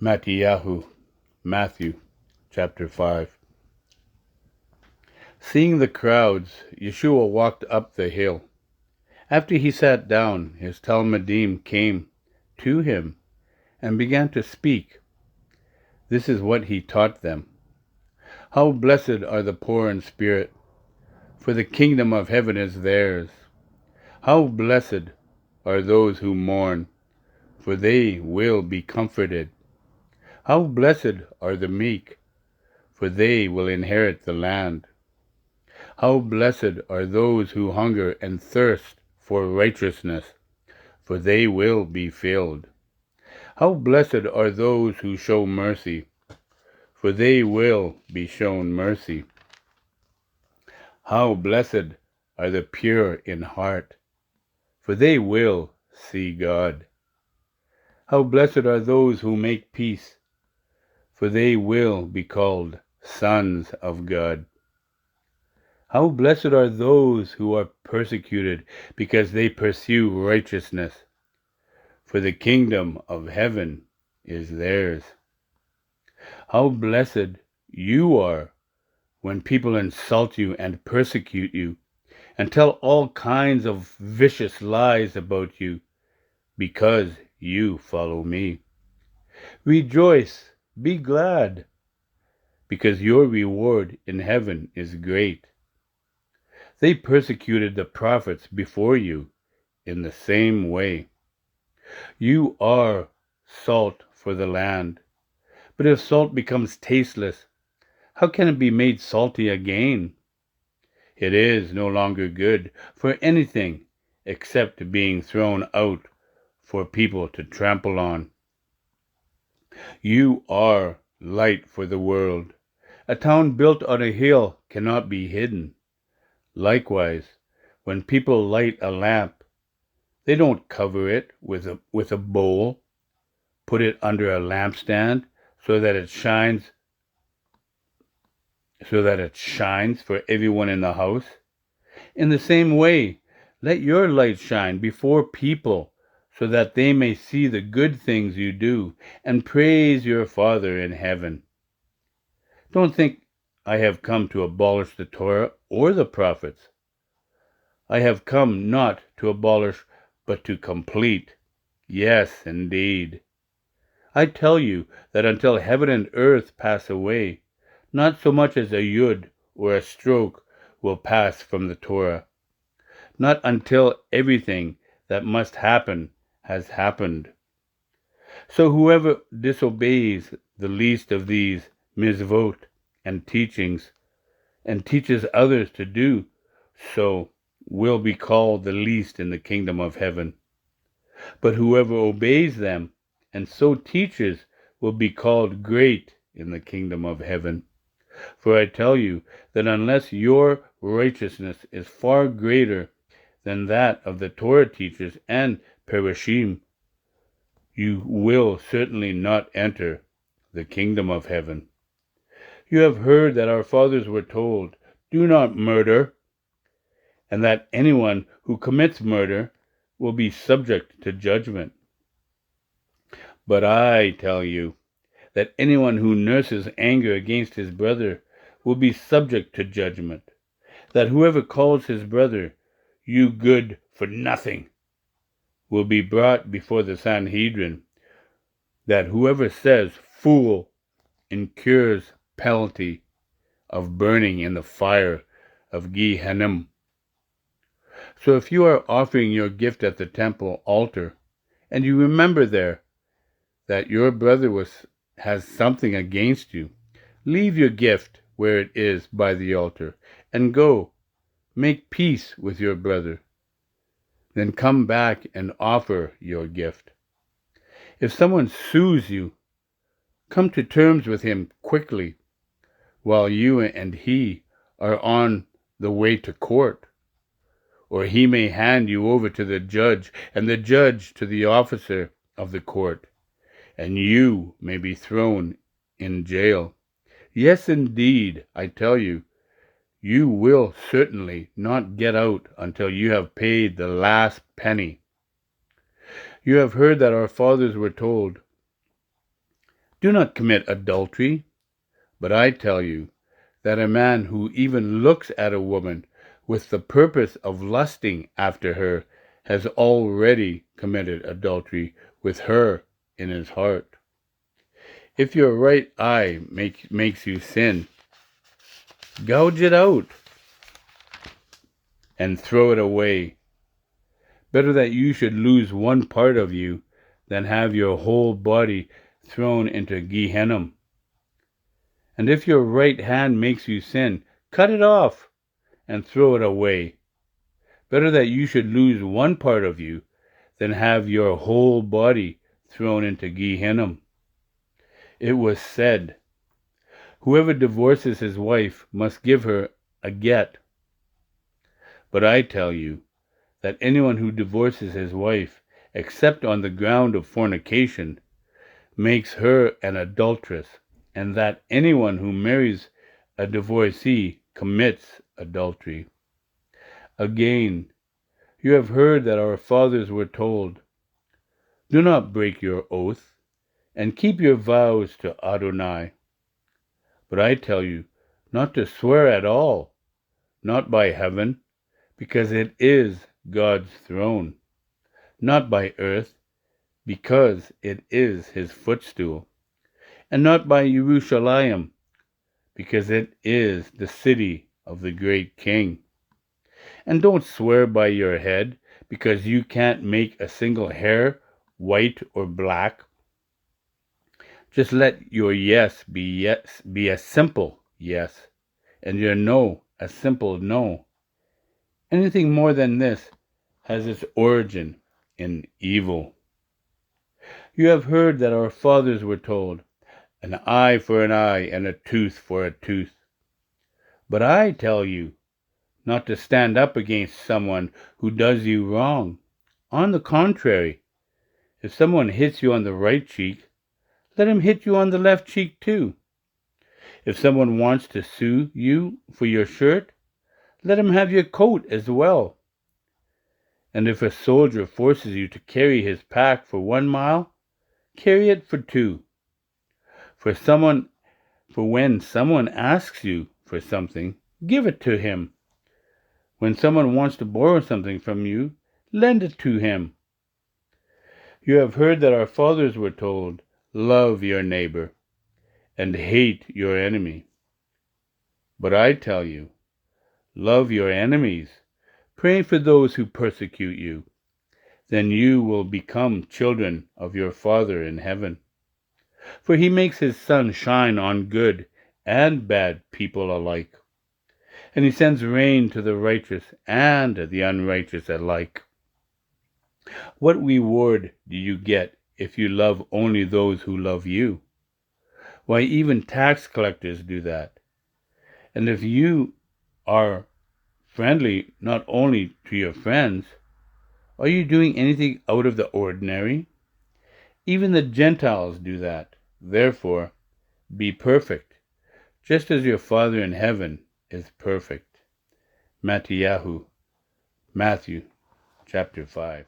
Matthew chapter 5. Seeing the crowds, Yeshua walked up the hill. After he sat down, his Talmudim came to him and began to speak. This is what he taught them. How blessed are the poor in spirit, for the kingdom of heaven is theirs. How blessed are those who mourn, for they will be comforted. How blessed are the meek, for they will inherit the land. How blessed are those who hunger and thirst for righteousness, for they will be filled. How blessed are those who show mercy, for they will be shown mercy. How blessed are the pure in heart, for they will see God. How blessed are those who make peace, for they will be called sons of God. How blessed are those who are persecuted because they pursue righteousness, for the kingdom of heaven is theirs. How blessed you are when people insult you and persecute you and tell all kinds of vicious lies about you because you follow me. Rejoice, be glad, because your reward in heaven is great. They persecuted the prophets before you in the same way. You are salt for the land. But if salt becomes tasteless, how can it be made salty again? It is no longer good for anything except being thrown out for people to trample on. You are light for the world. A town built on a hill cannot be hidden. Likewise, when people light a lamp, they don't cover it with a bowl, put it under a lampstand so that it shines for everyone in the house. In the same way, let your light shine before people so that they may see the good things you do and praise your Father in heaven. Don't think I have come to abolish the Torah or the prophets. I have come not to abolish, but to complete. Yes, indeed. I tell you that until heaven and earth pass away, not so much as a yud or a stroke will pass from the Torah. Not until everything that must happen has happened. So whoever disobeys the least of these mitzvot and teachings, and teaches others to do so, will be called the least in the kingdom of heaven. But whoever obeys them and so teaches will be called great in the kingdom of heaven. For I tell you that unless your righteousness is far greater than that of the Torah teachers and Perishim, you will certainly not enter the kingdom of heaven. You have heard that our fathers were told, "Do not murder," and that anyone who commits murder will be subject to judgment. But I tell you that anyone who nurses anger against his brother will be subject to judgment. That whoever calls his brother, "You good for nothing," will be brought before the Sanhedrin. That whoever says, "Fool," incurs penalty of burning in the fire of Gehenna. So if you are offering your gift at the temple altar, and you remember there that your brother has something against you, leave your gift where it is by the altar, and go, make peace with your brother. Then come back and offer your gift. If someone sues you, come to terms with him quickly, while you and he are on the way to court. Or he may hand you over to the judge, and the judge to the officer of the court, and you may be thrown in jail. Yes, indeed, I tell you, you will certainly not get out until you have paid the last penny. You have heard that our fathers were told, Do not commit adultery. But I tell you that a man who even looks at a woman with the purpose of lusting after her has already committed adultery with her in his heart. If your right eye makes you sin, gouge it out and throw it away. Better that you should lose one part of you than have your whole body thrown into Gehenna. And if your right hand makes you sin, cut it off and throw it away. Better that you should lose one part of you than have your whole body thrown into Gehenna. It was said, whoever divorces his wife must give her a get. But I tell you that anyone who divorces his wife, except on the ground of fornication, makes her an adulteress, and that anyone who marries a divorcee commits adultery. Again, you have heard that our fathers were told, do not break your oath, and keep your vows to Adonai. But I tell you not to swear at all, not by heaven, because it is God's throne, not by earth, because it is his footstool, and not by Jerusalem, because it is the city of the great king. And don't swear by your head, because you can't make a single hair white or black. Just let your yes be a simple yes, and your no a simple no. Anything more than this has its origin in evil. You have heard that our fathers were told, an eye for an eye and a tooth for a tooth. But I tell you not to stand up against someone who does you wrong. On the contrary, if someone hits you on the right cheek, let him hit you on the left cheek too. If someone wants to sue you for your shirt, let him have your coat as well. And if a soldier forces you to carry his pack for 1 mile, carry it for 2. For when someone asks you for something, give it to him. When someone wants to borrow something from you, lend it to him. You have heard that our fathers were told, love your neighbor and hate your enemy. But I tell you, love your enemies, pray for those who persecute you. Then you will become children of your Father in heaven. For he makes his sun shine on good and bad people alike, and he sends rain to the righteous and the unrighteous alike. What reward do you get if you love only those who love you? Why, even tax collectors do that. And if you are friendly not only to your friends, are you doing anything out of the ordinary? Even the Gentiles do that. Therefore, be perfect, just as your Father in heaven is perfect. Matthew chapter 5.